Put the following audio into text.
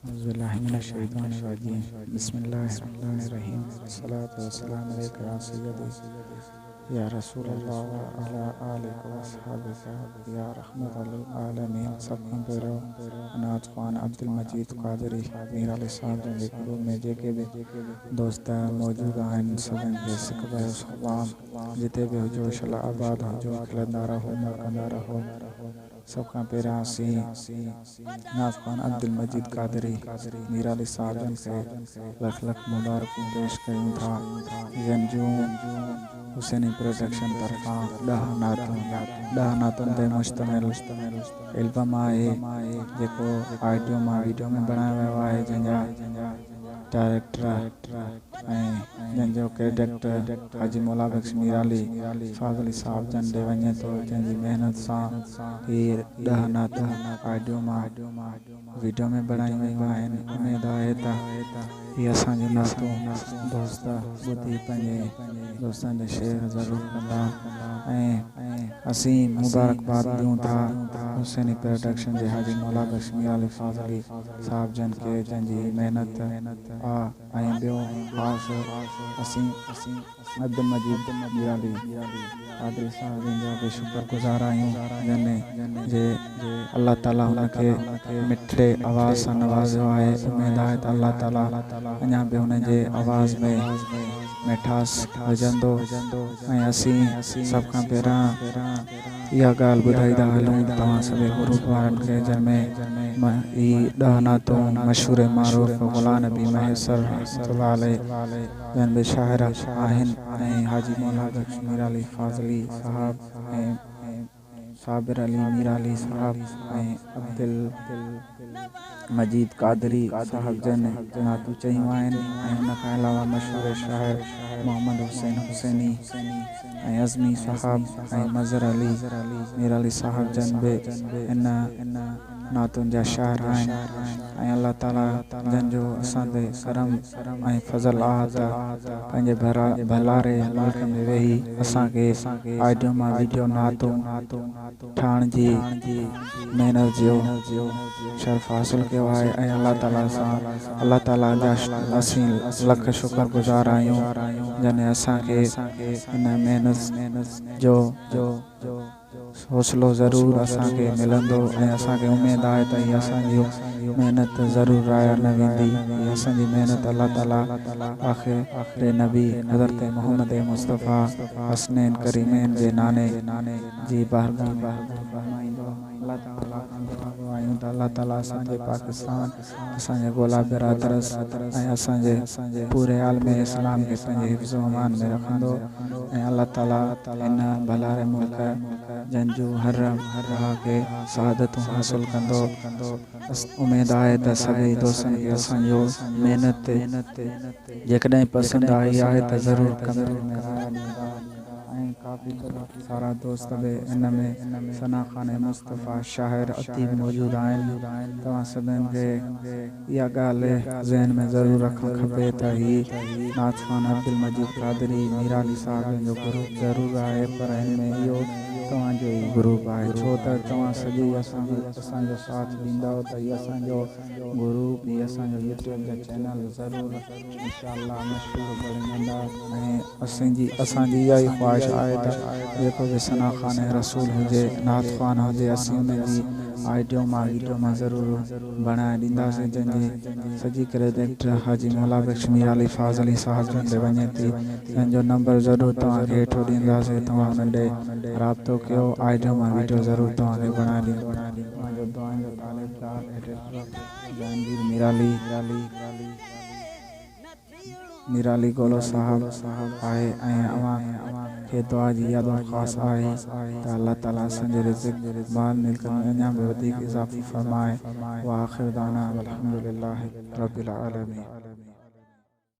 औज़ुबिल्लाहिमिनश्शैतानिर्रजीम बिस्मिल्लाहिर्रहमानिर्रहीम अस्सलातु वस्सलामु अलैका या सय्यदी या रसूलल्लाह व अला आलिका व अस्हाबिका या रहमतल लिल आलमीन। सबका पहिरियों अनाज ख़ान अब्दुल मजीद क़ादरी मीर अली साहब जे ग्रुप में जेके भी दोस्त मौजूद आहिनि सभिनि खे सिक भरियो सलाम। जिते बि हुजो इंशाअल्लाह आबाद हुजो, हलंदा रहो, कंदा रहो। सब खां पहिरियां असीं नाज़ ख़ान अब्दुल मजीद क़ादरी मीर अली साहब जन खे लख लख मुबारकूं पेश कयूं था। जन जूं हुसैनी प्रोडक्शन तरफ़ां 10 नातुनि ते मुश्तमिल एल्बम आहे जेको ऑडियो मां वीडियो में बणायो वियो आहे, जंहिंजा डायरेक्टर ऐं जंहिंजो क्रेडिट हाजी मौला बख्श मीर अली फाज़ली साहब जन ॾे वञे थो, जंहिंजी महिनत सां इहे 10 नातूं ऑडियो मां वीडियो में बणायूं वियूं आहिनि। उमेद आहे त इहे असांजूं नातूं दोस्त ॿुधी पंहिंजे दोस्तनि खे शेयर ज़रूरु कंदा ऐं असीं मुबारकबाद ॾियूं था हुसैनी प्रोडक्शन जे हाजी मौला बख्श मीर अली फाज़ली साहब जन खे, जंहिंजी महिनत आहे। ऐं ॿियो ख़ासि असीं अब्दुल मजीद मीर अली क़ादरी साहब जो बि शुक्रगुज़ार आहियूं, जे अल्लाह ताला हुनखे मिठड़े आवाज़ सां नवाज़ियो आहे। उमेद आहे त अल्लाह ताला अञा बि हुनजे आवाज़ में मिठास विझंदो। ऐं असीं सभ खां पहिरियां इहा ॻाल्हि ॿुधाईंदा हलूं तव्हां सभई ग्रुप वारनि खे, जंहिंमें ई 10 नातूं मशहूर मारूफ़ ग़ुलाम नबी मैसर रहमतुल्लाह अलैह जन बि शाइर आहिनि ऐं हाजी मौला बख्श मीर अली फाज़ली साहब ऐं साबिर अली मीर अली साहब ऐं अब्दुल मजीद क़ादरी साहब जन नातूं चयूं आहिनि। ऐं हुन खां अलावा मशहूर शाइर मोहम्मद हुसैन हुसैनी ऐं अज़मी साहब ऐं मज़र अली मीर अली साहब जन बि इन नातुनि जा शाइर आहिनि। ऐं अल्लाह ताला जंहिंजो असां ते करम ऐं फज़ल आहे त पंहिंजे भलारे मुल्क में वेही असांखे ऑडियो मां वीडियो नातूं ठाहिण जी महिनत जो शर्फ़ हासिल कयो आहे। ऐं अल्लाह ताला जा असीं लख शुक्रगुज़ार आहियूं, जंहिं असांखे हिन महिनत जो हौसलो ज़रूरु असांखे मिलंदो ऐं असांखे उमेद आहे त इहा असांजी महिनत ज़रूरु राया न वेंदी। इहा असांजी महिनत अल्लाह ताला आख़िर नबी हज़रत मोहम्मद मुस्तफ़ा हसनैन करीमैन जे नाने जी बारगाह में फरमाईंदो। अल्लाह ताला खां दुआ गो आहियूं त अल्लाह ताला असांजे पाकिस्तान, असांजे ॻोल्हा बिरादरस ऐं असांजे पूरे आलम इस्लाम खे पंहिंजे हिफ़्ज़ अमान में रखंदो। ऐं अल्लाह ताला हिन भलारे मुल्क जंहिंजूं हर राह खे सआदतूं हासिल कंदो। उमेद आहे त सभई दोस्तनि खे असांजो महिनत जेकॾहिं पसंदि आई आहे त ज़रूरु कमेंट में राय ॾींदा। ऐं काफ़ी सारा दोस्त बि इन में सना ख़ान मुस्तफ़ा शाइर अतीब मौजूदु आहिनि। तव्हां सभिनि खे इहा ॻाल्हि ज़हन में ज़रूरु रखणु खपे त ही नाज़ ख़ान अब्दुल मजीद क़ादरी मीर अली साहब जो ग्रुप ज़रूरु आहे, पर हिन में इहो तव्हांजो ई ग्रुप आहे। छो त तव्हां सॼी असांजो साथ ॾींदव त हीअ असांजो ग्रुप, हीअ असांजो यूट्यूब जो चैनल ज़रूरु इंशाअल्लाह मशहूरु बणिजंदा। ऐं असांजी इहा ई ख़्वाहिश आहे त जेको बि सना ख़ान रसूल हुजे, नात ख़ान हुजे, असीं उनजी ऑडियो मां वीडियो मां ज़रूरु बणाए ॾींदासीं, जंहिंजी सॼी क्रेडिट हाजी मौला बख्श मीर अली फाज़ली साहब जन ॾे वञे थी। जंहिंजो नंबर ज़रूरु तव्हांखे हेठो ॾींदासीं, तव्हां हुन ॾे राब्तो कयो, ऑडियो मां वीडियो ज़रूरु तव्हांखे बणाए ॾींदो। तव्हांजो दुआनि जो तालिबदार जहांगीर मीर अली गोलो साहब आहे। ऐं अवां खे दुआ जी इहा दरख़्वास्त आहे त अल्लाह ताला असांजे रिज़्क़ माल मिल्क में अञा बि वधीक इज़ाफ़ो फ़रमाए। व आख़िर दाना अल्हम्दुलिल्लाहि रब्बिल आलमीन।